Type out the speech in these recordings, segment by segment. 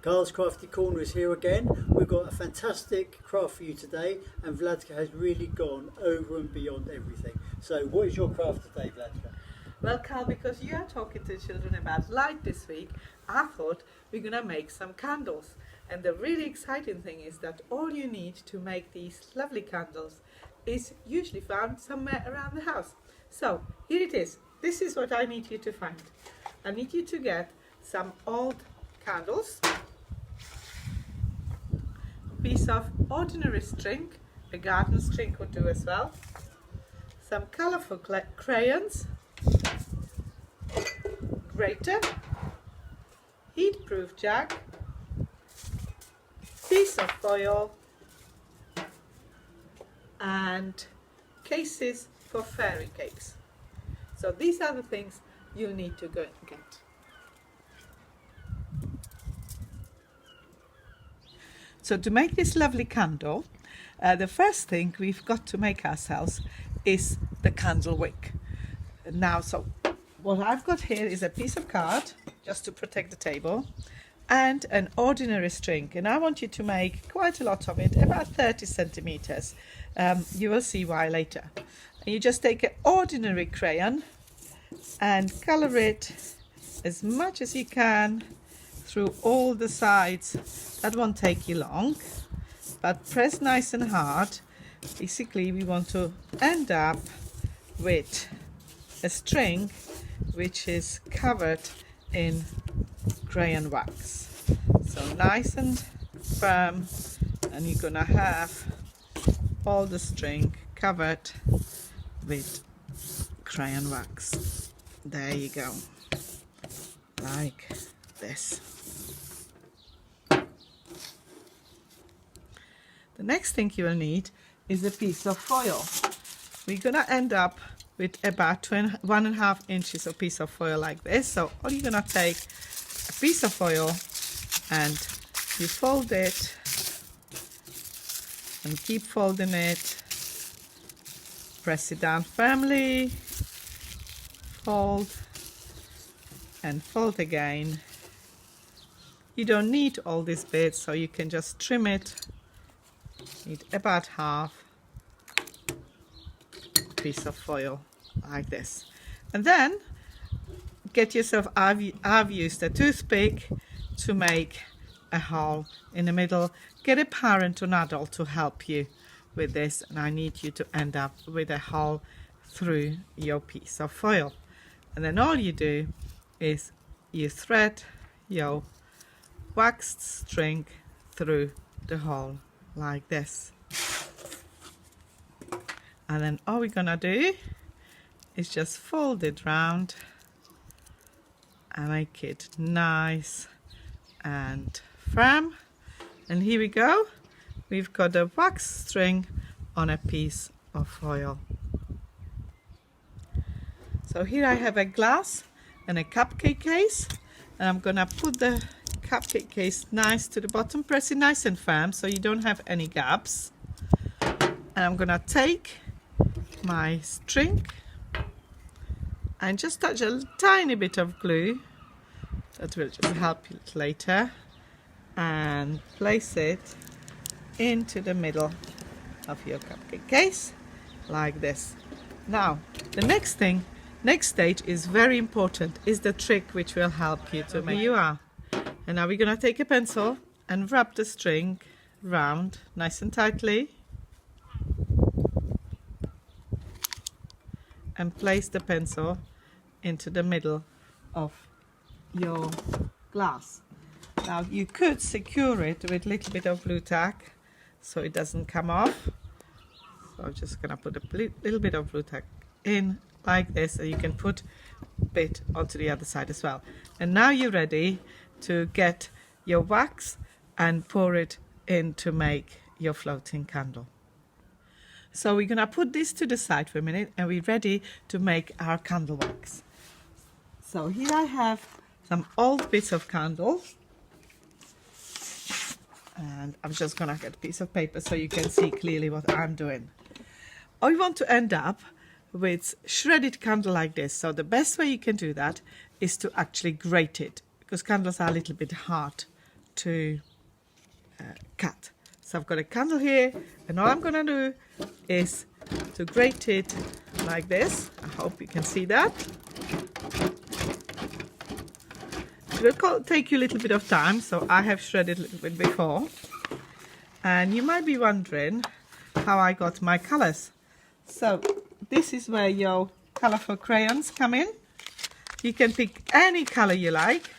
Carl's Crafty Corner is here again. We've got a fantastic craft for you today, and Vladka has really gone over and beyond everything. So what is your craft today, Vladka? Well, Carl, because you are talking to children about light this week, I thought we're going to make some candles. And the really exciting thing is that all you need to make these lovely candles is usually found somewhere around the house. So here it is. This is what I need you to find. I need you to get some old candles, piece of ordinary string, a garden string would do as well, some colourful crayons, grater, heat-proof jug, piece of foil, and cases for fairy cakes. So these are the things you need to go and get. So to make this lovely candle, the first thing we've got to make ourselves is the candle wick. Now, so what I've got here is a piece of card, just to protect the table, and an ordinary string. And I want you to make quite a lot of it, about 30 centimeters. You will see why later. And you just take an ordinary crayon and color it as much as you can through all the sides. That won't take you long, but press nice and hard. Basically, we want to end up with a string which is covered in crayon wax. So nice and firm, and you're gonna have all the string covered with crayon wax. There you go, like this. The next thing you will need is a piece of foil. We're gonna end up with about 1.5 inches of piece of foil like this. So all you're gonna take a piece of foil and you fold it and keep folding it. Press it down firmly, fold and fold again. You don't need all these bits, so you can just trim it. Need about half piece of foil like this, and then get yourself, I've used a toothpick to make a hole in the middle. Get a parent or an adult to help you with this, and I need you to end up with a hole through your piece of foil. And then all you do is you thread your waxed string through the hole like this, and then all we're gonna do is just fold it round and make it nice and firm. And here we go, we've got a wax string on a piece of foil. So here I have a glass and a cupcake case, and I'm gonna put the cupcake case nice to the bottom, press it nice and firm so you don't have any gaps. And I'm gonna take my string and just touch a tiny bit of glue, that will just help you later, and place it into the middle of your cupcake case like this. Now the next stage is very important, is the trick which will help you to make. Here you are. And now we're going to take a pencil and wrap the string round nice and tightly and place the pencil into the middle of your glass. Now you could secure it with a little bit of blue tack so it doesn't come off. So I'm just going to put a little bit of blue tack in like this, and you can put a bit onto the other side as well. And now you're ready to get your wax and pour it in to make your floating candle. So we're gonna put this to the side for a minute, and we're ready to make our candle wax. So here I have some old bits of candle, and I'm just gonna get a piece of paper so you can see clearly what I'm doing. I want to end up with shredded candle like this. So the best way you can do that is to actually grate it, because candles are a little bit hard to cut. So I've got a candle here, and all I'm going to do is to grate it like this. I hope you can see that. It will take you a little bit of time, so I have shredded a little bit before. And you might be wondering how I got my colors. So this is where your colorful crayons come in. You can pick any color you like,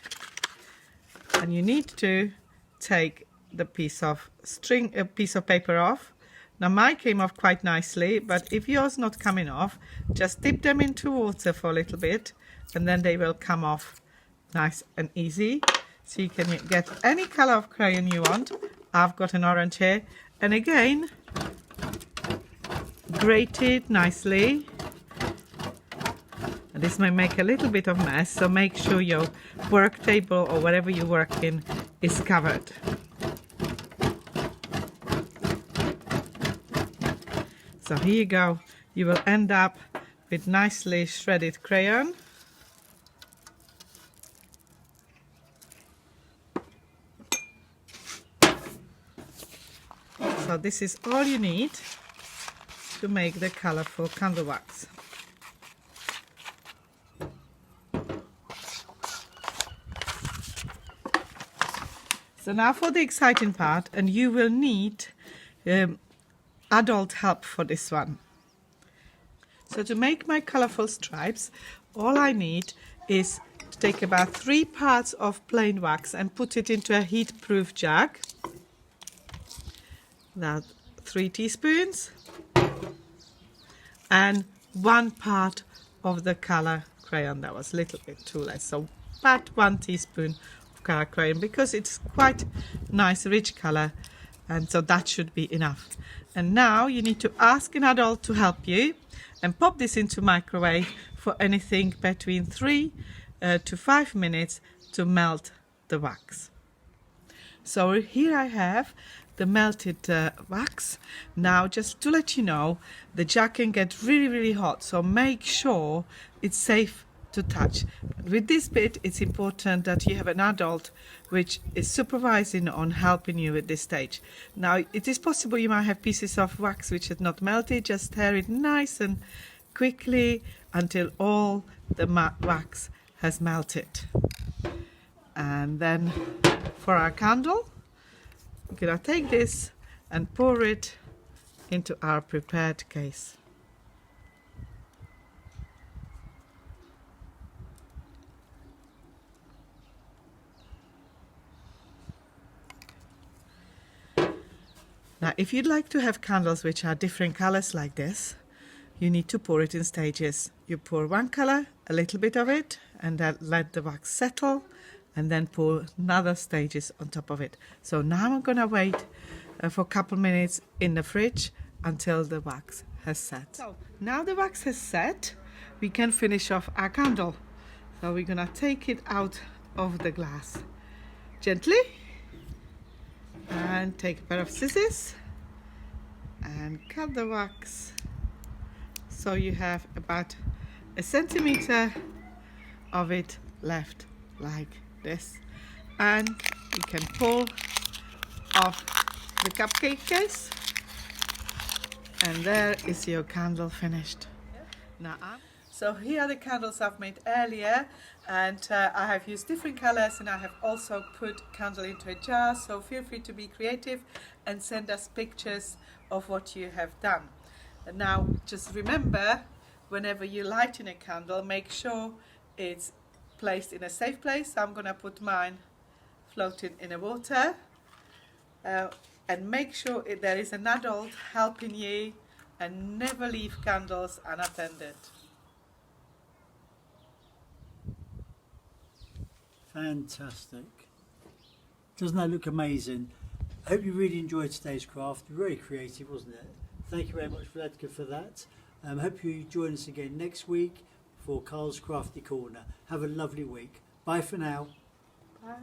and you need to take the piece of paper off. Now mine came off quite nicely, but if yours not coming off, just dip them into water for a little bit, and then they will come off nice and easy. So you can get any color of crayon you want. I've got an orange here, and again, grate it nicely. And this may make a little bit of mess, so make sure your work table or whatever you work in is covered. So here you go. You will end up with nicely shredded crayon. So this is all you need to make the colorful candle wax. So now for the exciting part, and you will need adult help for this one. So to make my colorful stripes, all I need is to take about 3 parts of plain wax and put it into a heat-proof jug. Now 3 teaspoons and 1 part of the color crayon. That was a little bit too less, so about 1 teaspoon of color crayon, because it's quite nice rich color, and so that should be enough. And now you need to ask an adult to help you and pop this into microwave for anything between 3 to 5 minutes to melt the wax. So here I have the melted wax. Now just to let you know, the jug can get really hot, so make sure it's safe to touch. With this bit, it's important that you have an adult which is supervising on helping you at this stage. Now it is possible you might have pieces of wax which is not melted. Just stir it nice and quickly until all the wax has melted. And then for our candle, we're gonna take this and pour it into our prepared case. Now, if you'd like to have candles which are different colors like this, you need to pour it in stages. You pour one color, a little bit of it, and then let the wax settle, and then pour another stages on top of it. So now I'm gonna wait for a couple minutes in the fridge until the wax has set. So now the wax has set, we can finish off our candle. So we're gonna take it out of the glass gently, and take a pair of scissors and cut the wax so you have about 1 centimeter of it left like this, and you can pull off the cupcake case, and there is your candle finished. Now so here are the candles I've made earlier, and I have used different colors, and I have also put candle into a jar, so feel free to be creative and send us pictures of what you have done. And now just remember, whenever you're lighting a candle, make sure it's placed in a safe place. I'm going to put mine floating in the water, and make sure there is an adult helping you, and never leave candles unattended. Fantastic. Doesn't that look amazing? I hope you really enjoyed today's craft. Very creative, wasn't it? Thank you very much, Vladka, for that. Hope you join us again next week for Carl's Crafty Corner. Have a lovely week. Bye for now. Bye.